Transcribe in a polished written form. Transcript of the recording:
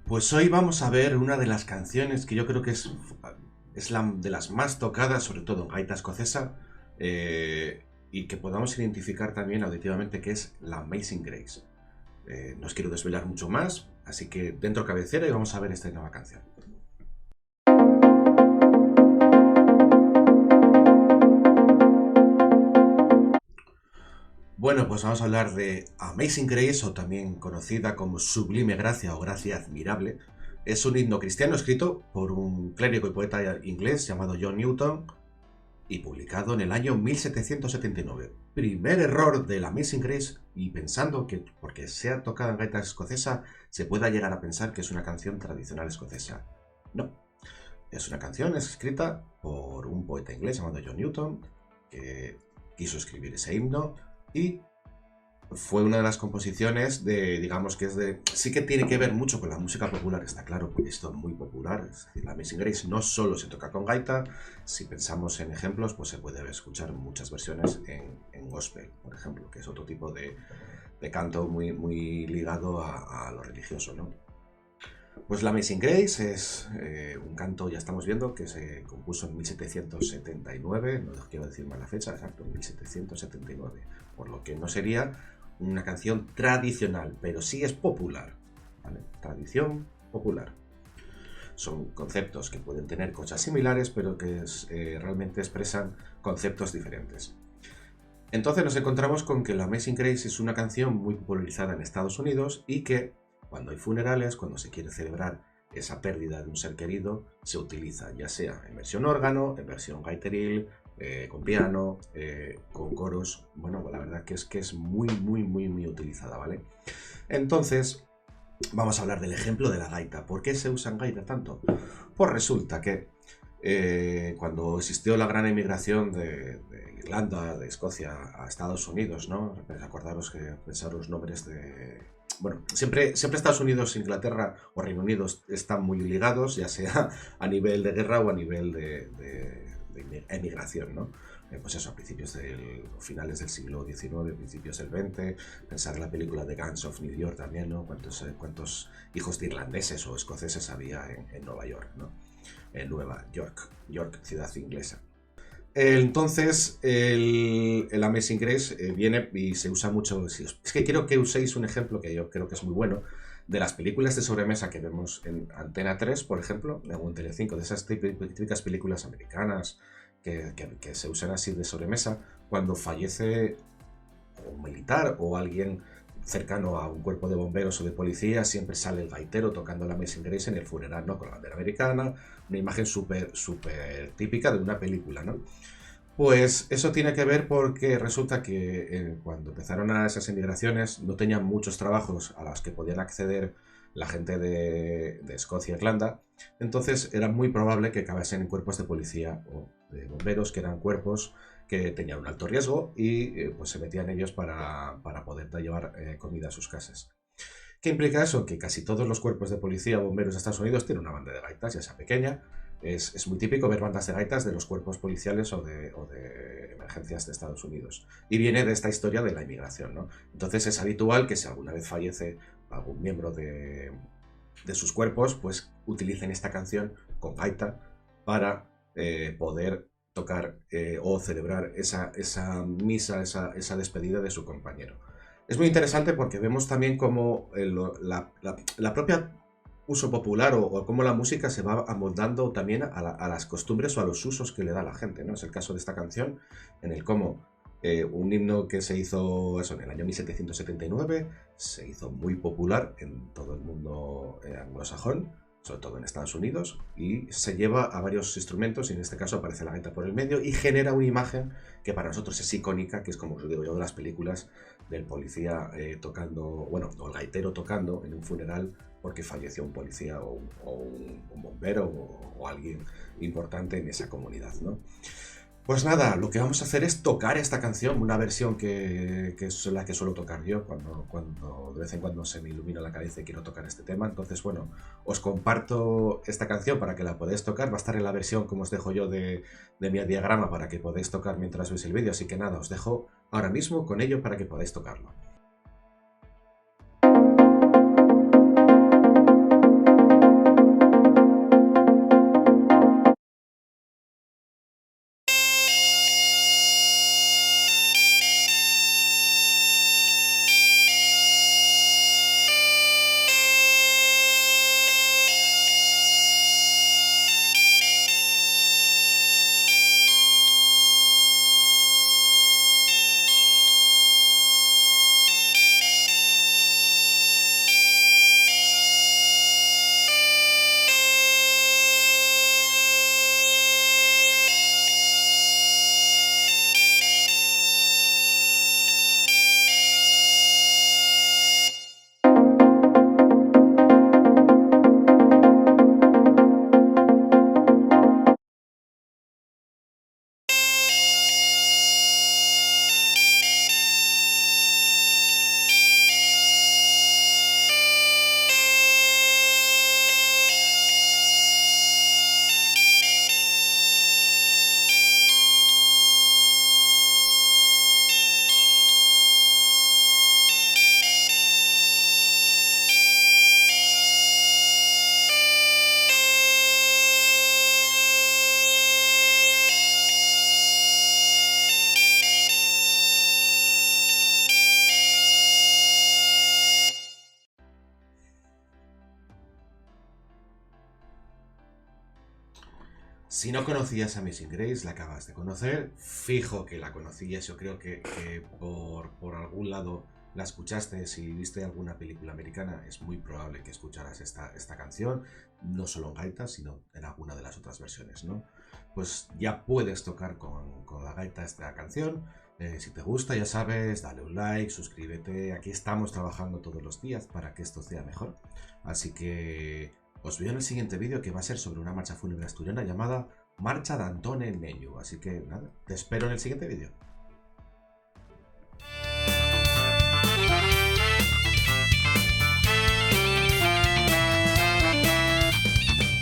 Pues hoy vamos a ver una de las canciones que yo creo que es la de las más tocadas, sobre todo en gaita escocesa, y que podamos identificar también auditivamente, que es la Amazing Grace. No os quiero desvelar mucho más, así que dentro cabecera y vamos a ver esta nueva canción. Bueno, pues vamos a hablar de Amazing Grace, o también conocida como Sublime Gracia o Gracia Admirable. Es un himno cristiano escrito por un clérigo y poeta inglés llamado John Newton y publicado en el año 1779. Primer error de la Amazing Grace, y pensando que porque sea tocada en gaita escocesa se pueda llegar a pensar que es una canción tradicional escocesa. No, es una canción escrita por un poeta inglés llamado John Newton, que quiso escribir ese himno y fue una de las composiciones de, digamos que es de... Sí que tiene que ver mucho con la música popular, está claro, porque esto es muy popular. Es decir, la Amazing Grace no solo se toca con gaita, si pensamos en ejemplos, pues se puede escuchar muchas versiones en gospel, por ejemplo, que es otro tipo de canto muy ligado a lo religioso, ¿no? Pues la Amazing Grace es un canto, ya estamos viendo, que se compuso en 1779, no quiero decir mal la fecha, exacto, 1779, por lo que no sería una canción tradicional, pero sí es popular, ¿vale? Tradición popular. Son conceptos que pueden tener cosas similares, pero que realmente expresan conceptos diferentes. Entonces nos encontramos con que la Amazing Grace es una canción muy popularizada en Estados Unidos y que cuando hay funerales, cuando se quiere celebrar esa pérdida de un ser querido, se utiliza ya sea en versión órgano, en versión gaiteril, con piano, con coros. Bueno, la verdad que es muy utilizada, ¿vale? Entonces, vamos a hablar del ejemplo de la gaita. ¿Por qué se usa en gaita tanto? Pues resulta que cuando existió la gran emigración de Irlanda, de Escocia a Estados Unidos, ¿no? Acordaros que pensar los nombres de... Bueno, siempre Estados Unidos, Inglaterra o Reino Unido están muy ligados, ya sea a nivel de guerra o a nivel de emigración, ¿no? Pues eso, a principios finales del siglo XIX, principios del XX, pensar en la película de Gangs of New York también, ¿no? ¿Cuántos hijos de irlandeses o escoceses había en Nueva York, ¿no? En Nueva York, ciudad inglesa. Entonces, el Amazing Grace viene y se usa mucho. Es que quiero que uséis un ejemplo que yo creo que es muy bueno, de las películas de sobremesa que vemos en Antena 3, por ejemplo, o en Telecinco, de esas típicas películas americanas que se usan así de sobremesa, cuando fallece un militar o alguien cercano a un cuerpo de bomberos o de policía, siempre sale el gaitero tocando la Amazing Grace en el funeral, ¿no? Con la bandera americana, una imagen súper típica de una película, ¿no? Pues eso tiene que ver porque resulta que cuando empezaron a esas emigraciones no tenían muchos trabajos a los que podían acceder la gente de Escocia e Irlanda, entonces era muy probable que acabasen en cuerpos de policía o de bomberos, que eran cuerpos que tenían un alto riesgo y pues se metían ellos para poder llevar comida a sus casas. ¿Qué implica eso? Que casi todos los cuerpos de policía o bomberos de Estados Unidos tienen una banda de gaitas, ya sea pequeña. Es muy típico ver bandas de gaitas de los cuerpos policiales o de emergencias de Estados Unidos. Y viene de esta historia de la inmigración, ¿no? Entonces es habitual que si alguna vez fallece algún miembro de sus cuerpos, pues utilicen esta canción con gaita para poder tocar o celebrar esa misa, esa despedida de su compañero. Es muy interesante porque vemos también cómo la propia uso popular o cómo la música se va amoldando también a las costumbres o a los usos que le da la gente, ¿no? Es el caso de esta canción, en el cómo un himno que se hizo eso, en el año 1779 se hizo muy popular en todo el mundo anglosajón, sobre todo en Estados Unidos, y se lleva a varios instrumentos, y en este caso aparece la gaita por el medio, y genera una imagen que para nosotros es icónica, que es como os digo yo, de las películas del policía tocando, bueno, o el gaitero tocando en un funeral porque falleció un policía o un bombero o alguien importante en esa comunidad, ¿no? Pues nada, lo que vamos a hacer es tocar esta canción, una versión que es la que suelo tocar yo cuando de vez en cuando se me ilumina la cabeza y quiero tocar este tema. Entonces, bueno, os comparto esta canción para que la podáis tocar. Va a estar en la versión, como os dejo yo, de mi diagrama para que podáis tocar mientras veis el vídeo. Así que nada, os dejo ahora mismo con ello para que podáis tocarlo. Si no conocías a Amazing Grace, la acabas de conocer. Fijo que la conocías. Yo creo que por algún lado la escuchaste. Si viste alguna película americana, es muy probable que escucharas esta canción. No solo en gaita, sino en alguna de las otras versiones, ¿no? Pues ya puedes tocar con la gaita esta canción. Si te gusta, ya sabes, dale un like, suscríbete. Aquí estamos trabajando todos los días para que esto sea mejor. Así que os veo en el siguiente vídeo, que va a ser sobre una marcha fúnebre asturiana llamada Marcha d'Antone Neyu. Así que nada, te espero en el siguiente vídeo.